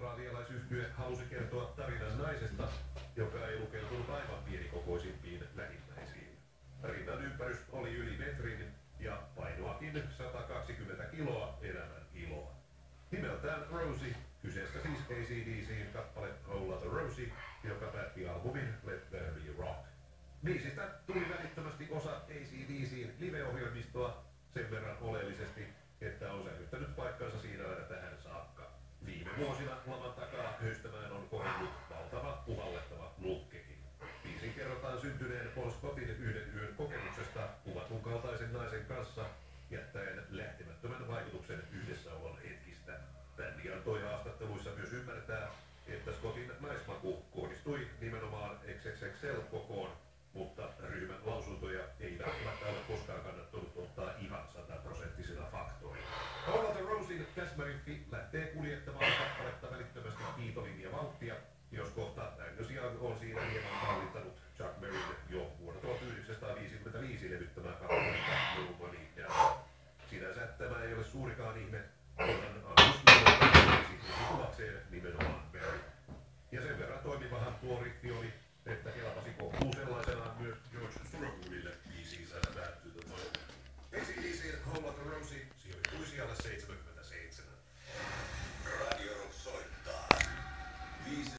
Australialaisyhtye halusi kertoa tarinan naisesta, joka ei lukeutunut aivan pienikokoisimpiin lähimmäisiin. Rinnan ympärys oli yli metrin ja painoakin 120 kiloa elämän iloa. Nimeltään Rosie, kyseessä siis AC/DC:n kappale Whole Lotta Rosie, joka päätti albumin Let There Be Rock. Biisistä tuli välittömästi osa AC/DC:n live-ohjelmistoa sen verran oleellisesti, että on säilyttänyt paikkansa siinä aina tähän saakka. Viime vuosina laman takaa höystämään on kohonnut valtava puhallettava nukkekin. Biisin kerrotaan syntyneen Paul Scottin yhden yön kokemuksesta kuvatun kaltaisen naisen kanssa, jättäen lähtemättömän vaikutuksen yhdessäolon hetkistä. Bändi antoi haastatteluissa myös ymmärtää, että Scottin naismaku kohdistui nimenomaan XXXL-kokoon, mutta ryhmän lausuntoja ei välttämättä ole koskaan kannattanut ottaa ihan 100-prosenttisina faktoina. Whole Lotta Rosien käsmäriffi lähtee kuljettamaan kappaletta välittömästi kiitolinja vauhtia, jos kohta Angus Young on siinä hieman hallittanut Chuck Berryn jo vuonna 1955 levyttämää kappaletta No Money Down. Sinänsä tämä ei ole suurikaan ihme, kunhan Angus Young kuvakseen nimenomaan Berry. Ja sen verran toimivahan tuo riffi oli, että kelpasi kohta